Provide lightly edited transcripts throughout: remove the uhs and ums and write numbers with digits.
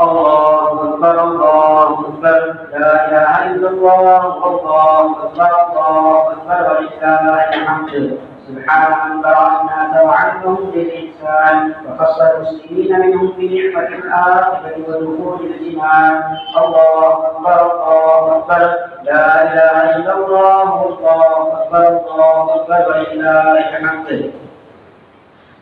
الله أكبر الله أكبر لا إله إلا الله الله أكبر الله أكبر ولله الحمد. سبحان من برأ الناس وعلمهم بالإحسان وخص المسلمين منهم بنعمة الآخرة ودخول الجنان. الله أكبر الله أكبر لا إله إلا الله الله أكبر الله أكبر ولله الحمد.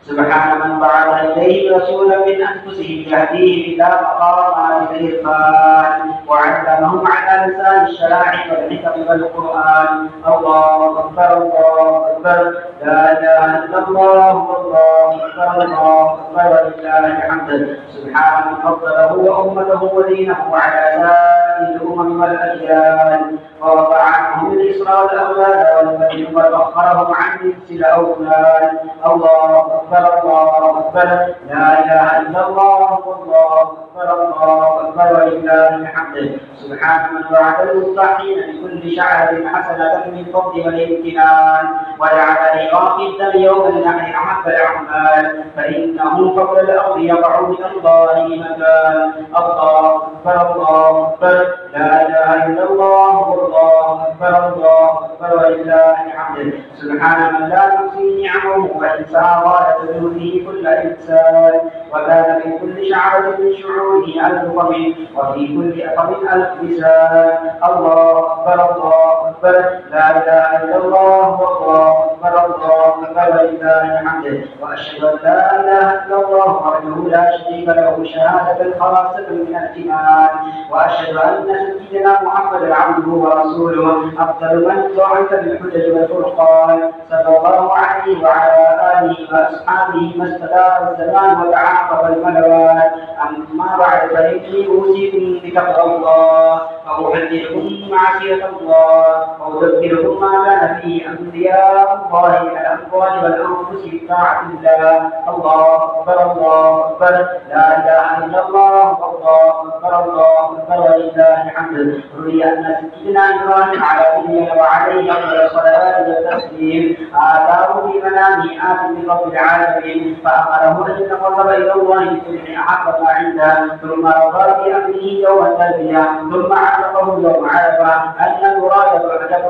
سبحان من بعث إليه رسولا من أنفسهم يهديه إلى مقامات الإرفان وعلمهم على لسان الشرائع والحكم والقرآن. الله أكبر الله أكبر لا إله إلا الله الله أكبر الله أكبر ولله الحمد. سبحان من فضله وأمته ودينه على سائر الأمم والأديان ورفع عنهم الإسراء والأغلال والمجد وسخرهم عن جنس الأوثان. الله أكبر الله أكبر لا إله إلا الله الله أكبر الله أكبر ولله الحمد. سبحان من وعد المصلحين بكل شعرة حسنة من فضل والامتنان وجعل لإراق الدم يوم النحر أحب الأعمال فإنه فضل الأرض يقع من الله مكان. الله أكبر الله أكبر لا إله إلا الله الله أكبر ولله الحمد. سبحان من لا تحصي نعمه وإنسى غاية جوده كل إنسان وكان في كل شعرة من شعوره ألف فم وفي كل فم ألف لسان. الله أكبر لا إله إلا الله الله أكبر ولله الحمد. وأشهد أن لا إله إلا الله وحده لا شريك له شهادة خالصة من الإيمان. وأشهد أن سيدنا محمدا عبده ورسوله أفضل من بعث بالحجج والفرقان صلى الله عليه وعلى آله وأصحابه ما استدار الزمان وتعاقب الملوان. أما بعد فإني أوصيكم بتقوى الله وأحذركم معصية الله وأذكركم ما كان فيه أنبياء الله من الأموال والأنفس بطاعة الله. الله أكبر لا إله إلا الله الله أكبر ولله الحمد. روي أن سيدنا إبراهيم على نبينا وعليه أفضل الصلاة والتسليم آتاه في منامه آت من رب العالمين فأمره أن يتقرب إلى الله بسبع أحب ما عنده ثم رضى بأمره يوم التربية ثم علقه يوم عرفة أن المراد بعد ولده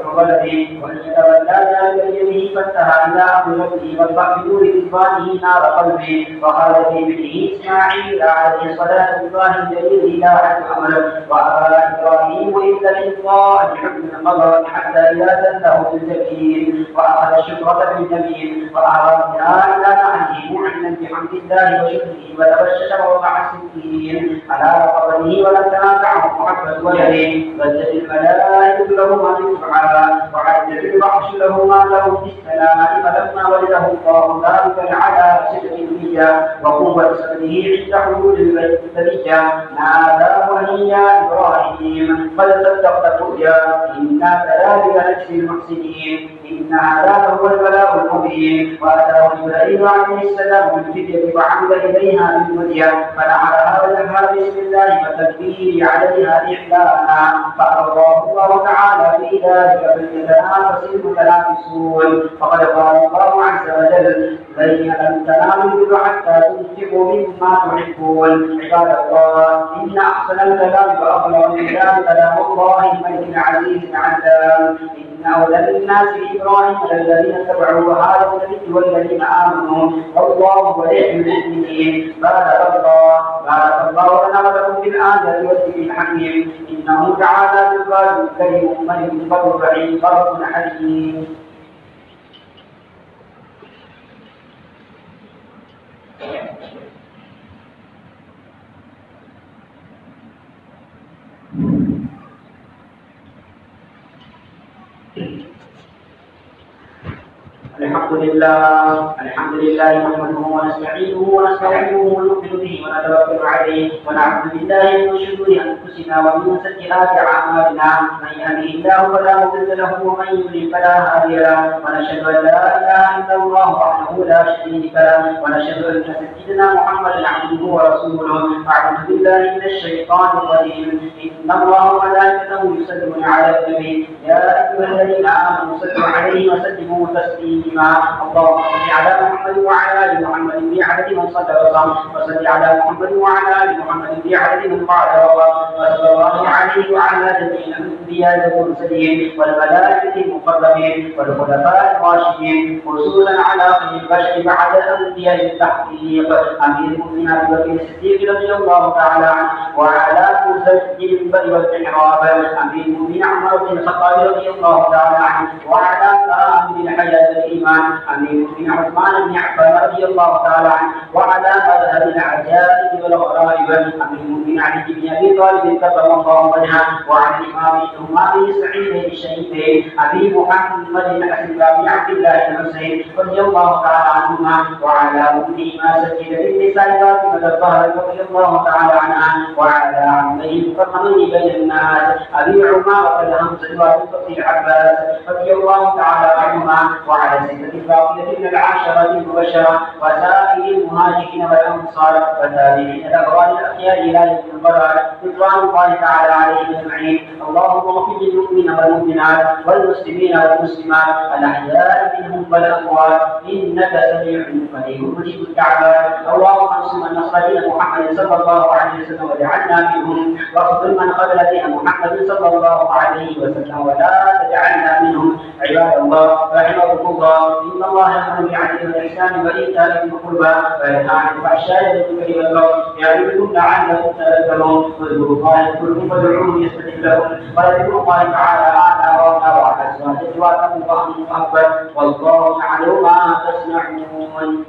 وأن يتولى ذلك بيده فانتهى إلى أمر ربه واتبع بدون رضوانه نار قلبه وقال في ابنه إسماعيل عليه الصلاة والسلام الجليل إلى حد أمره وأبى إبراهيم إلا الإلقاء بحكم القضاء حتى إذا دله بالجبين وأخذ الشكرة بالجميل وأعرضها إلى نعمه معلنا بحمد الله وشكره وتبشر ووقع السكين على قبره ولم تنازعه محبة ولده بدت الملائكة له ما بالدعاء وعدت الوحش له ما له في السماء فلما ولده الله ذلك على صدق النية وقوة صدره عند حلول البرية ناداه يا إبراهيم قد صدقت الرؤيا إنا كذلك نجزي المحسنين إن هذا هو البلاء المبين. وأتاه جبريل عليه السلام بالفتية وعمد إليها بالمدية فنعرها ولها بسم الله وتكبير عليها إحلاها فأرضاه الله تعالى في ذلك فليتنافس المتنافسون. فقد قال الله عز وجل لن تنالوا البر حتى تنفقوا مما تحبون. عباد الله إن أحسن الكلام وأبلغ الكلام كلام الله الملك العزيز العلام. إن أولى الناس بإبراهيم الذين اتبعوا هذا النبي والذين آمنوا والله ولي المؤمنين. بارك الله لنا ولكم في الآية والذكر الحكيم. إنه تعالى جبار كريم ملك بر رحيم بر حكيم. الحمد لله نحمده ونستعينه ونستغفره ونؤمن به ونتوكل عليه ونعوذ بالله من شرور انفسنا ومن سيئات اعمالنا. من يهده الله فلا مضل له ومن يضلل فلا هادي له ونشهد ان لا اله الا الله وحده لا شريك له ونشهد ان سيدنا محمدا عبده ورسوله. اعوذ بالله من الشيطان الرجيم. ان الله وملائكته يصلون على النبي يا أيها الذين آمنوا صلوا عليه وسلموا تسليما. اللهم صل على محمد وعلى آل محمد بعدد من صلى وصام، وصل على محمد وعلى آل محمد بعدد من قال وقام، وصلى الله عليه وعلى جميع الأنبياء والمرسلين والملائكة المقربين والخلفاء الراشدين، خصوصا على خير البشر بعد الأنبياء التحقيق أمير المؤمنين أبي بكر الصديق رضي الله تعالى عنه، وعلى مسجد المنبر والمحراب أمير المؤمنين عمر بن الخطاب رضي الله تعالى عنه، وعلى كامل الحياة الإيمان أمير المؤمنين عثمان بن عفان رضي الله تعالى عنه، وعلى مذهب العجائب والغرائب أمير المؤمنين علي بن أبي طالب كرم الله وجهه، وعلى الإمام سعيد الشهيدين أبي محمد الحسن بن عبد الله الحسين رضي الله تعالى عنهما، وعلى أمهما سيدة النساء فاطمة الطاهرة رضي الله تعالى عنها، وعلى عميه المكرمين بين الناس أبي عمارة الهمزة وأبي العباس رضي الله تعالى عنهما، وعلى سيدة الفاضلة من العاشرة المبشرة وسائر المهاجرين والأنصار والتابعين الأبرار الأخيار إلى يوم القرار رضوان الله تعالى عليهم أجمعين. اللهم اغفر للمؤمنين والمؤمنات والمسلمين والمسلمات الأحياء منهم والأموات إنك سميع قريب مجيب الدعوات. اللهم انصر من نصر دين محمد صلى الله عليه وسلم واجعلنا منهم، واخذل من قبل دين محمد صلى الله عليه وسلم ولا تجعلنا منهم. عباد الله رحمكم الله، إن الله يأمر بالعدل والإحسان وإيتاء ذي القربى وينهى عن الفحشاء والمنكر والبغي يعظكم لعلكم تذكرون. واذكروا الله يذكركم وادعوه يستجب لكم، ولذكر الله تعالى أعلى وأعلى وأحسن وأجل وأكبر والله يعلم ما تصنعون.